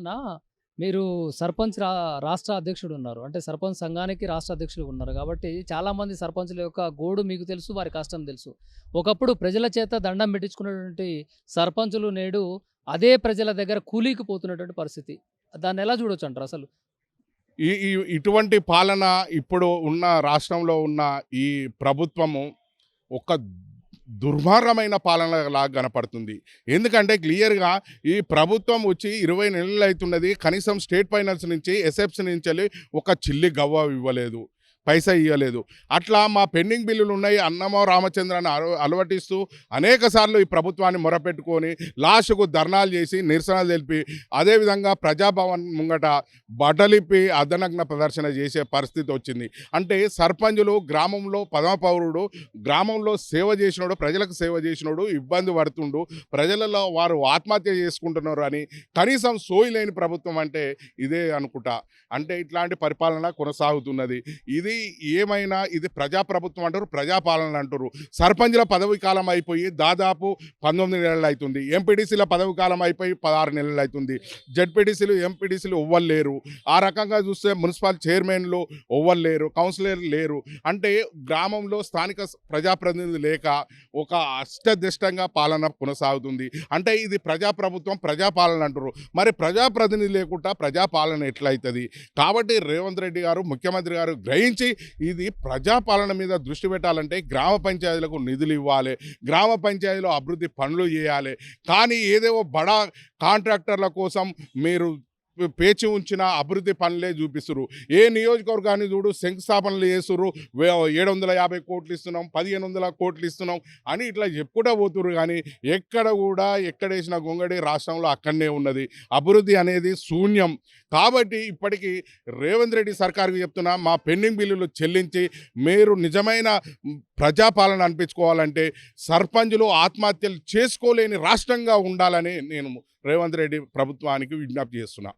నా మీరు సర్పంచ్ రాష్ట్ర అధ్యక్షుడు ఉన్నారు. అంటే సర్పంచ్ సంఘానికి రాష్ట్ర అధ్యక్షుడు ఉన్నారు. కాబట్టి చాలామంది సర్పంచుల యొక్క గోడు మీకు తెలుసు. వారి కష్టం తెలుసు. ఒకప్పుడు ప్రజల చేత దండం పెట్టించుకున్నటువంటి సర్పంచులు నేడు అదే ప్రజల దగ్గర కూలీకి పోతున్నటువంటి పరిస్థితి. దాన్నెలా చూడొచ్చంటారు అసలు? ఈ ఈ ఇటువంటి పాలన ఇప్పుడు ఉన్న రాష్ట్రంలో ఉన్న ఈ ప్రభుత్వము ఒక దుర్మార్గమైన పాలనలాగా కనపడుతుంది. ఎందుకంటే క్లియర్‌గా ఈ ప్రభుత్వం వచ్చి 20 నెలలు అవుతున్నది. కనీసం స్టేట్ ఫైనాన్స్ నుంచి, ఎస్ఎఫ్‌సి నుంచెల్లి ఒక చిల్లి గవ్వ ఇవ్వలేదు. పైసా ఇయ్యలేదు. అట్లా మా పెండింగ్ బిల్లులు ఉన్నాయి అన్నమో రామచంద్రని అలవటిస్తూ అనేక సార్లు ఈ ప్రభుత్వాన్ని మొరపెట్టుకొని లాస్ట్‌కు ధర్నాలు చేసి నిరసనలు తెలిపి అదేవిధంగా ప్రజాభవన్ ముంగట బట్టలిప్పి అర్ధనగ్న ప్రదర్శన చేసే పరిస్థితి వచ్చింది. అంటే సర్పంచులు గ్రామంలో ప్రథమ పౌరుడు, గ్రామంలో సేవ చేసినోడు, ప్రజలకు సేవ చేసినోడు ఇబ్బంది పడుతుండు, ప్రజలలో వారు ఆత్మహత్య చేసుకుంటున్నారు అని కనీసం సోయి లేని ప్రభుత్వం అంటే ఇదే అనుకుంటా. అంటే ఇట్లాంటి పరిపాలన కొనసాగుతున్నది. ఇది ప్రజాప్రభుత్వం అంటారు, ప్రజాపాలన అంటారు. సర్పంచ్ల పదవి కాలం అయిపోయి దాదాపు 19 నెలలు అవుతుంది. ఎంపీటీసీల పదవి కాలం అయిపోయి 16 నెలలు అవుతుంది. జడ్పీటీసీలు, ఎంపీటీసీలు ఎవ్వరు. ఆ రకంగా చూస్తే మున్సిపల్ చైర్మన్లు ఎవ్వరు లేరు, కౌన్సిలర్లు లేరు. అంటే గ్రామంలో స్థానిక ప్రజాప్రతినిధి లేక ఒక అష్టదిష్టంగా పాలన కొనసాగుతుంది. అంటే ఇది ప్రజాప్రభుత్వం, ప్రజాపాలన అంటారు. మరి ప్రజాప్రతినిధి లేకుండా ప్రజాపాలన ఎట్లయితుంది? కాబట్టి రేవంత్ రెడ్డి గారు, ముఖ్యమంత్రి గారు గ్రహించి ఇది ప్రజాపాలన మీద దృష్టి పెట్టాలంటే గ్రామ పంచాయతీలకు నిధులు ఇవ్వాలి, గ్రామ పంచాయతీలో అభివృద్ధి పనులు చేయాలి. కానీ ఏదేవో బడా కాంట్రాక్టర్ల కోసం మీరు పేచి ఉంచిన అభివృద్ధి పనులే చూపిస్తురు. ఏ నియోజకవర్గాన్ని చూడు శంకుస్థాపనలు చేస్తుర్రు. 750 కోట్లు ఇస్తున్నాం, 1500 కోట్లు ఇస్తున్నాం అని ఇట్లా చెప్పుకుంటూ పోతుర్రు. కానీ ఎక్కడేసిన గొంగడి రాష్ట్రంలో అక్కడనే ఉన్నది. అభివృద్ధి అనేది శూన్యం. కాబట్టి ఇప్పటికీ రేవంత్ రెడ్డి సర్కార్కి చెప్తున్నా, మా పెండింగ్ బిల్లులు చెల్లించి మీరు నిజమైన ప్రజాపాలన అనిపించుకోవాలంటే సర్పంచులు ఆత్మహత్యలు చేసుకోలేని రాష్ట్రంగా ఉండాలని నేను రేవంత్ రెడ్డి ప్రభుత్వానికి విజ్ఞప్తి చేస్తున్నా.